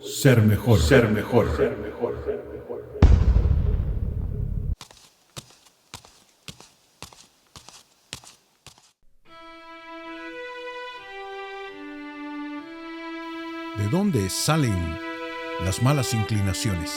Ser mejor, ser mejor, ser mejor. ¿De dónde salen las malas inclinaciones?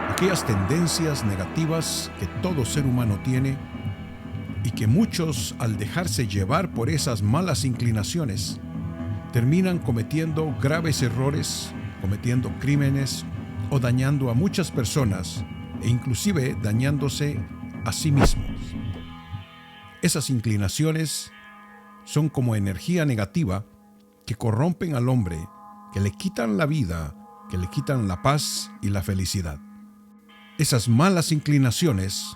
Aquellas tendencias negativas que todo ser humano tiene y que muchos, al dejarse llevar por esas malas inclinaciones, terminan cometiendo graves errores, cometiendo crímenes o dañando a muchas personas e inclusive dañándose a sí mismos. Esas inclinaciones son como energía negativa que corrompen al hombre, que le quitan la vida, que le quitan la paz y la felicidad. Esas malas inclinaciones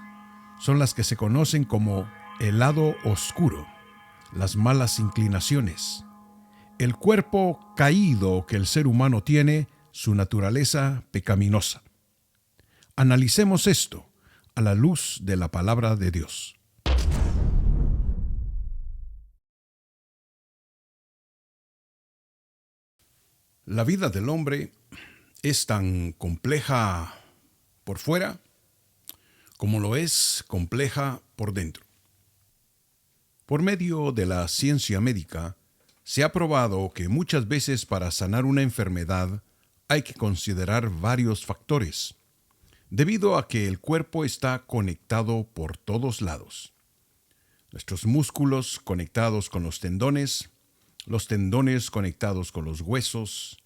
son las que se conocen como el lado oscuro, las malas inclinaciones. El cuerpo caído que el ser humano tiene, su naturaleza pecaminosa. Analicemos esto a la luz de la palabra de Dios. La vida del hombre es tan compleja por fuera como lo es compleja por dentro. Por medio de la ciencia médica, se ha probado que muchas veces para sanar una enfermedad hay que considerar varios factores, debido a que el cuerpo está conectado por todos lados. Nuestros músculos conectados con los tendones conectados con los huesos,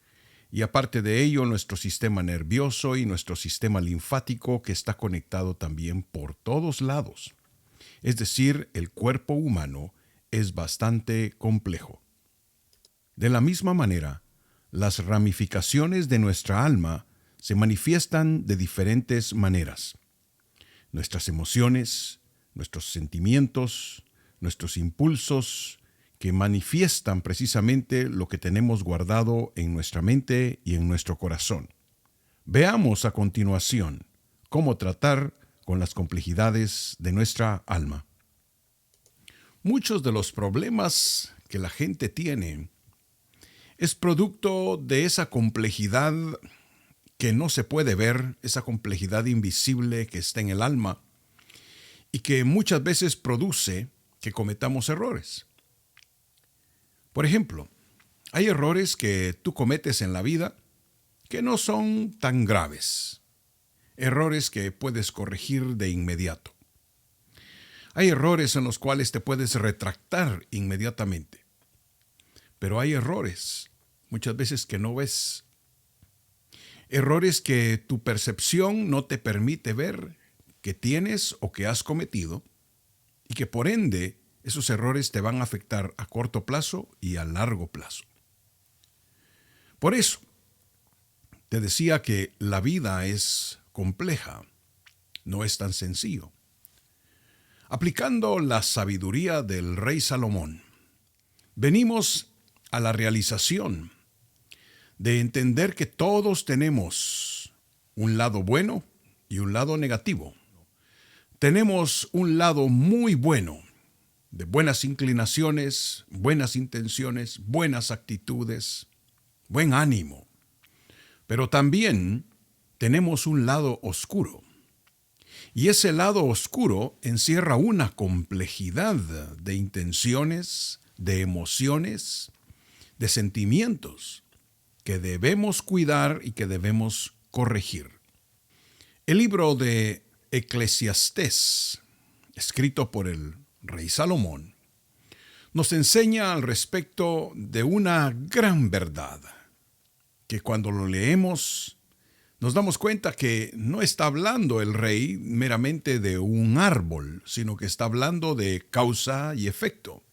y aparte de ello nuestro sistema nervioso y nuestro sistema linfático que está conectado también por todos lados. Es decir, el cuerpo humano es bastante complejo. De la misma manera, las ramificaciones de nuestra alma se manifiestan de diferentes maneras. Nuestras emociones, nuestros sentimientos, nuestros impulsos, que manifiestan precisamente lo que tenemos guardado en nuestra mente y en nuestro corazón. Veamos a continuación cómo tratar con las complejidades de nuestra alma. Muchos de los problemas que la gente tiene es producto de esa complejidad que no se puede ver, esa complejidad invisible que está en el alma y que muchas veces produce que cometamos errores. Por ejemplo, hay errores que tú cometes en la vida que no son tan graves, errores que puedes corregir de inmediato. Hay errores en los cuales te puedes retractar inmediatamente, pero hay errores muchas veces que no ves. Errores que tu percepción no te permite ver que tienes o que has cometido y que por ende esos errores te van a afectar a corto plazo y a largo plazo. Por eso, te decía que la vida es compleja, no es tan sencillo. Aplicando la sabiduría del rey Salomón, venimos a la realización de entender que todos tenemos un lado bueno y un lado negativo. Tenemos un lado muy bueno, de buenas inclinaciones, buenas intenciones, buenas actitudes, buen ánimo. Pero también tenemos un lado oscuro. Y ese lado oscuro encierra una complejidad de intenciones, de emociones, de sentimientos que debemos cuidar y que debemos corregir. El libro de Eclesiastés, escrito por el rey Salomón, nos enseña al respecto de una gran verdad, que cuando lo leemos nos damos cuenta que no está hablando el rey meramente de un árbol, sino que está hablando de causa y efecto.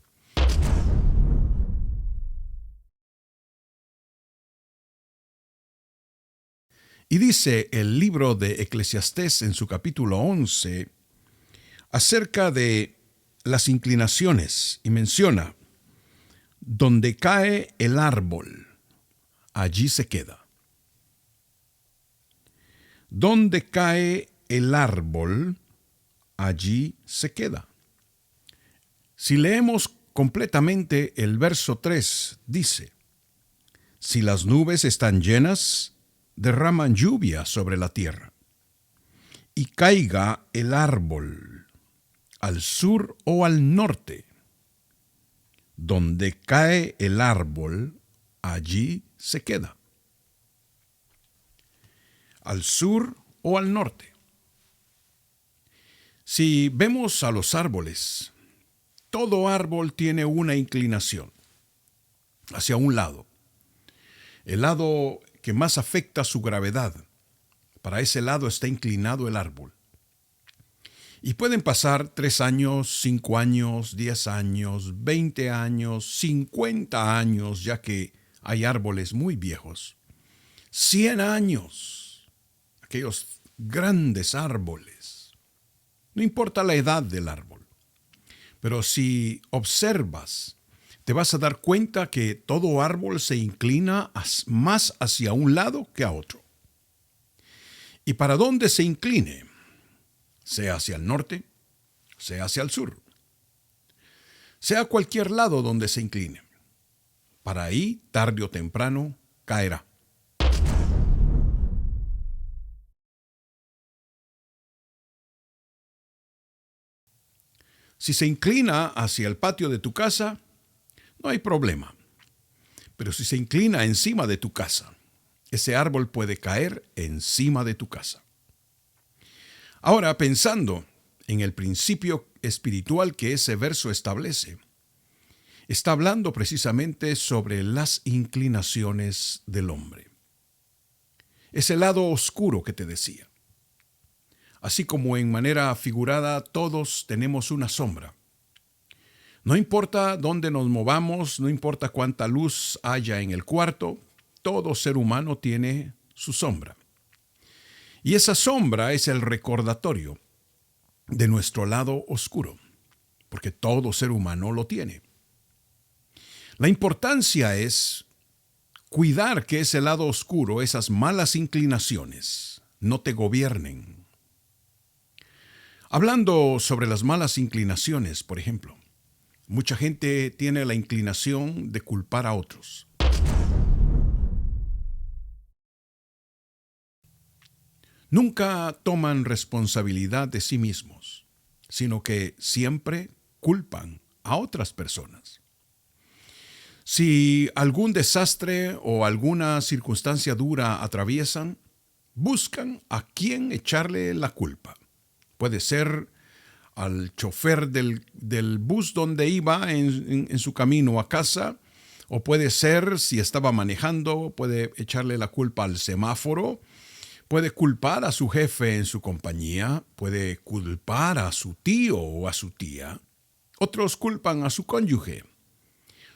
Y dice el libro de Eclesiastés en su capítulo 11 acerca de las inclinaciones y menciona: donde cae el árbol, allí se queda. Donde cae el árbol, allí se queda. Si leemos completamente el verso 3, dice: si las nubes están llenas, derraman lluvia sobre la tierra. Y caiga el árbol al sur o al norte. Donde cae el árbol, allí se queda. Al sur o al norte. Si vemos a los árboles, todo árbol tiene una inclinación hacia un lado. El lado que más afecta su gravedad. Para ese lado está inclinado el árbol. Y pueden pasar 3 años, 5 años, 10 años, 20 años, 50 años, ya que hay árboles muy viejos. 100 años, aquellos grandes árboles. No importa la edad del árbol. Pero si observas, te vas a dar cuenta que todo árbol se inclina más hacia un lado que a otro. Y para donde se incline, sea hacia el norte, sea hacia el sur, sea cualquier lado donde se incline, para ahí, tarde o temprano, caerá. Si se inclina hacia el patio de tu casa, no hay problema. Pero si se inclina encima de tu casa, ese árbol puede caer encima de tu casa. Ahora, pensando en el principio espiritual que ese verso establece, está hablando precisamente sobre las inclinaciones del hombre. Ese lado oscuro que te decía. Así como en manera figurada todos tenemos una sombra. No importa dónde nos movamos, no importa cuánta luz haya en el cuarto, todo ser humano tiene su sombra. Y esa sombra es el recordatorio de nuestro lado oscuro, porque todo ser humano lo tiene. La importancia es cuidar que ese lado oscuro, esas malas inclinaciones, no te gobiernen. Hablando sobre las malas inclinaciones, por ejemplo, mucha gente tiene la inclinación de culpar a otros. Nunca toman responsabilidad de sí mismos, sino que siempre culpan a otras personas. Si algún desastre o alguna circunstancia dura atraviesan, buscan a quién echarle la culpa. Puede ser al chofer del bus donde iba en su camino a casa, o puede ser, si estaba manejando, puede echarle la culpa al semáforo, puede culpar a su jefe en su compañía, puede culpar a su tío o a su tía. Otros culpan a su cónyuge,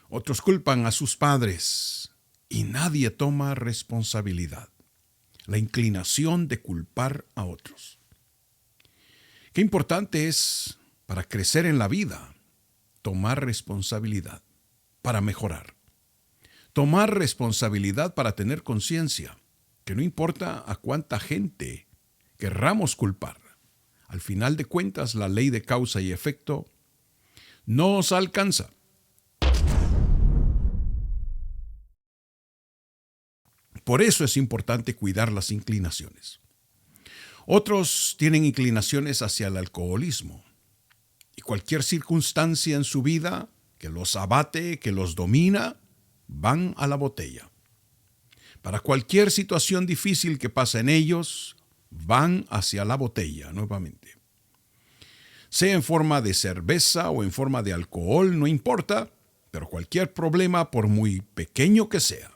otros culpan a sus padres, y nadie toma responsabilidad. La inclinación de culpar a otros. Qué importante es, para crecer en la vida, tomar responsabilidad, para mejorar. Tomar responsabilidad para tener conciencia, que no importa a cuánta gente querramos culpar, al final de cuentas la ley de causa y efecto nos alcanza. Por eso es importante cuidar las inclinaciones. Otros tienen inclinaciones hacia el alcoholismo, y cualquier circunstancia en su vida que los abate, que los domina, van a la botella. Para cualquier situación difícil que pasa en ellos, van hacia la botella nuevamente. Sea en forma de cerveza o en forma de alcohol, no importa, pero cualquier problema, por muy pequeño que sea,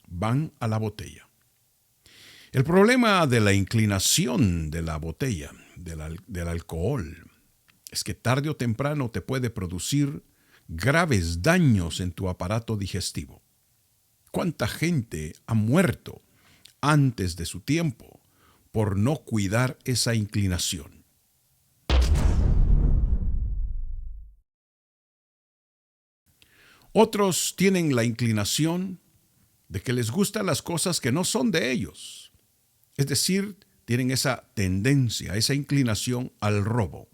van a la botella. El problema de la inclinación de la botella, del alcohol, es que tarde o temprano te puede producir graves daños en tu aparato digestivo. ¿Cuánta gente ha muerto antes de su tiempo por no cuidar esa inclinación? Otros tienen la inclinación de que les gustan las cosas que no son de ellos. Es decir, tienen esa tendencia, esa inclinación al robo.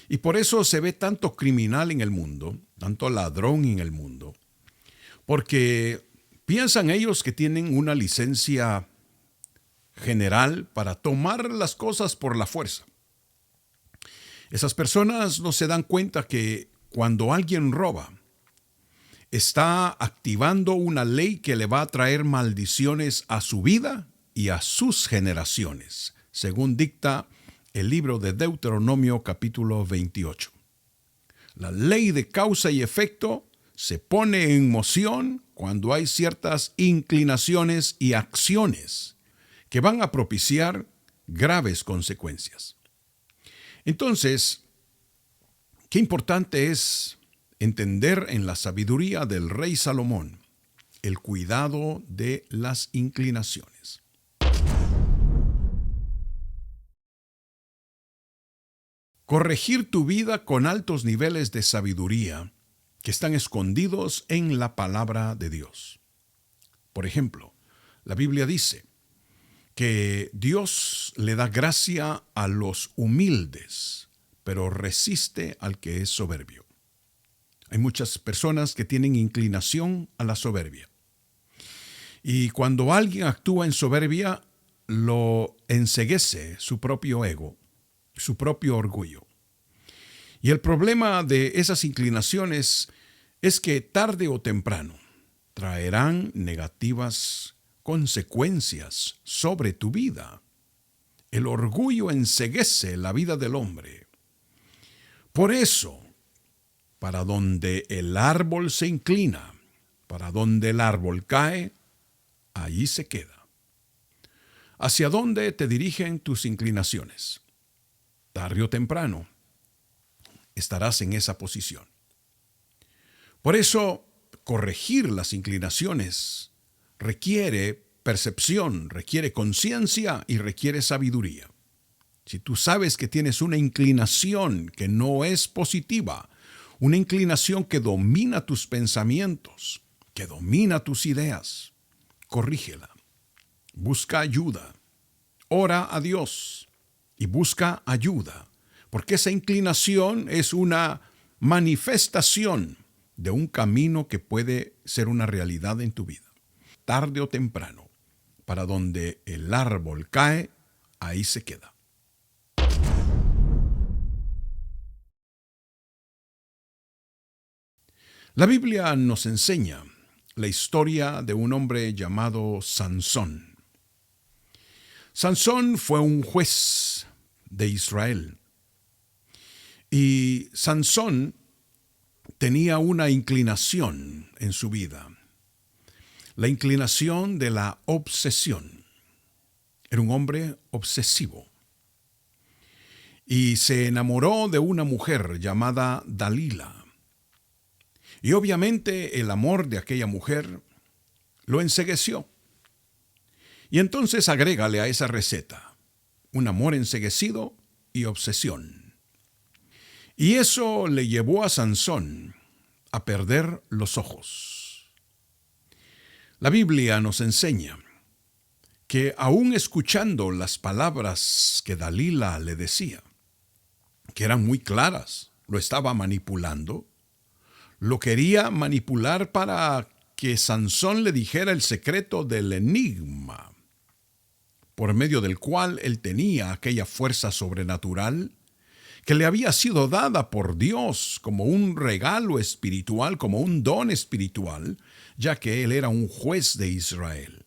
Y por eso se ve tanto criminal en el mundo, tanto ladrón en el mundo, porque piensan ellos que tienen una licencia general para tomar las cosas por la fuerza. Esas personas no se dan cuenta que cuando alguien roba, está activando una ley que le va a traer maldiciones a su vida y a sus generaciones, según dicta el libro de Deuteronomio capítulo 28. La ley de causa y efecto se pone en moción cuando hay ciertas inclinaciones y acciones que van a propiciar graves consecuencias. Entonces, qué importante es entender en la sabiduría del rey Salomón el cuidado de las inclinaciones. Corregir tu vida con altos niveles de sabiduría que están escondidos en la palabra de Dios. Por ejemplo, la Biblia dice que Dios le da gracia a los humildes, pero resiste al que es soberbio. Hay muchas personas que tienen inclinación a la soberbia. Y cuando alguien actúa en soberbia, lo enceguece su propio ego, su propio orgullo. Y el problema de esas inclinaciones es que tarde o temprano traerán negativas consecuencias sobre tu vida. El orgullo enceguece la vida del hombre. Por eso, para donde el árbol se inclina, para donde el árbol cae, allí se queda. ¿Hacia dónde te dirigen tus inclinaciones? Tarde o temprano estarás en esa posición. Por eso, corregir las inclinaciones requiere percepción, requiere conciencia y requiere sabiduría. Si tú sabes que tienes una inclinación que no es positiva, una inclinación que domina tus pensamientos, que domina tus ideas, corrígela. Busca ayuda. Ora a Dios y busca ayuda, porque esa inclinación es una manifestación de un camino que puede ser una realidad en tu vida. Tarde o temprano, para donde el árbol cae, ahí se queda. La Biblia nos enseña la historia de un hombre llamado Sansón. Sansón fue un juez de Israel. Y Sansón tenía una inclinación en su vida. La inclinación de la obsesión. Era un hombre obsesivo. Y se enamoró de una mujer llamada Dalila. Y obviamente el amor de aquella mujer lo encegueció. Y entonces agrégale a esa receta un amor enceguecido y obsesión. Y eso le llevó a Sansón a perder los ojos. La Biblia nos enseña que aún escuchando las palabras que Dalila le decía, que eran muy claras, lo estaba manipulando, lo quería manipular para que Sansón le dijera el secreto del enigma, por medio del cual él tenía aquella fuerza sobrenatural que le había sido dada por Dios como un regalo espiritual, como un don espiritual, ya que él era un juez de Israel.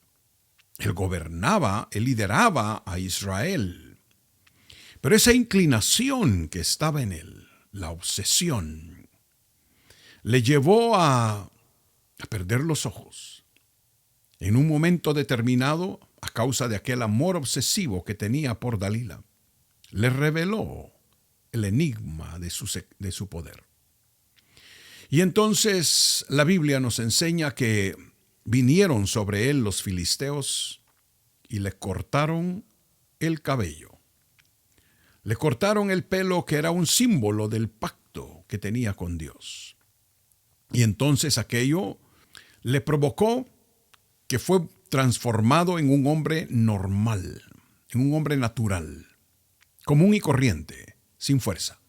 Él gobernaba, él lideraba a Israel. Pero esa inclinación que estaba en él, la obsesión, le llevó a perder los ojos. En un momento determinado, a causa de aquel amor obsesivo que tenía por Dalila, le reveló el enigma de su poder. Y entonces la Biblia nos enseña que vinieron sobre él los filisteos y le cortaron el cabello. Le cortaron el pelo, que era un símbolo del pacto que tenía con Dios. Y entonces aquello le provocó que fue transformado en un hombre normal, en un hombre natural, común y corriente, sin fuerza.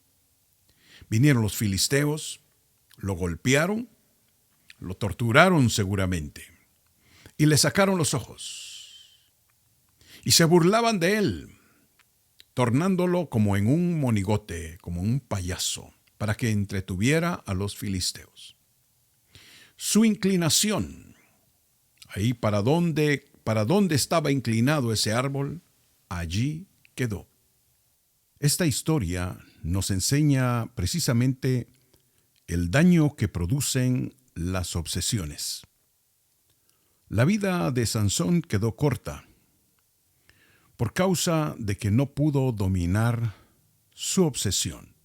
Vinieron los filisteos, lo golpearon, lo torturaron seguramente, y le sacaron los ojos. Y se burlaban de él, tornándolo como en un monigote, como un payaso, para que entretuviera a los filisteos. Su inclinación, ahí para donde estaba inclinado ese árbol, allí quedó. Esta historia nos enseña precisamente el daño que producen las obsesiones. La vida de Sansón quedó corta por causa de que no pudo dominar su obsesión.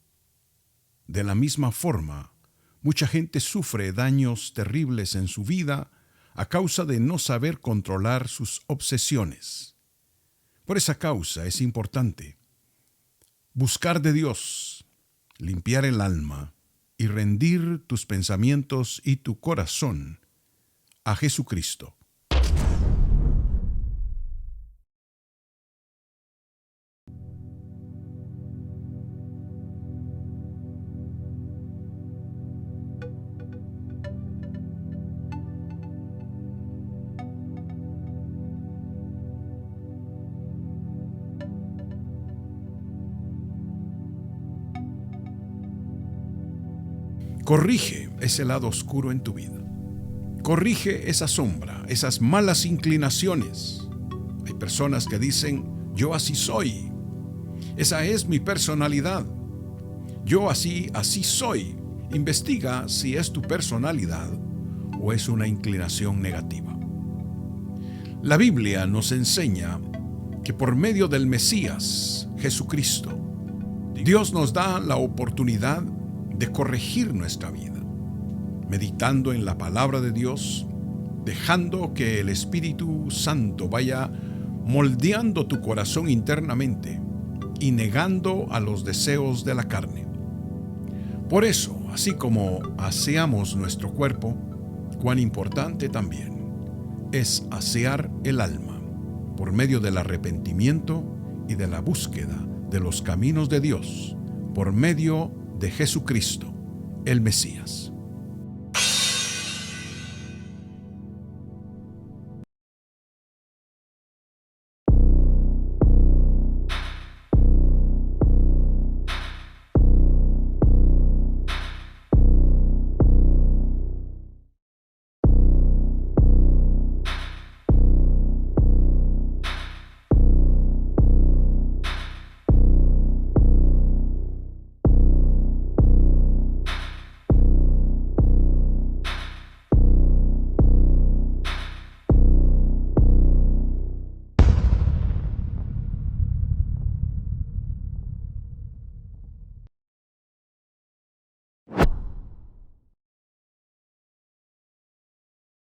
De la misma forma, mucha gente sufre daños terribles en su vida a causa de no saber controlar sus obsesiones. Por esa causa es importante buscar de Dios, limpiar el alma y rendir tus pensamientos y tu corazón a Jesucristo. Corrige ese lado oscuro en tu vida. Corrige esa sombra, esas malas inclinaciones. Hay personas que dicen, yo así soy. Esa es mi personalidad. Yo así soy. Investiga si es tu personalidad o es una inclinación negativa. La Biblia nos enseña que por medio del Mesías, Jesucristo, Dios nos da la oportunidad de corregir nuestra vida, meditando en la palabra de Dios, dejando que el Espíritu Santo vaya moldeando tu corazón internamente y negando a los deseos de la carne. Por eso, así como aseamos nuestro cuerpo, cuán importante también es asear el alma por medio del arrepentimiento y de la búsqueda de los caminos de Dios por medio de Jesucristo, el Mesías.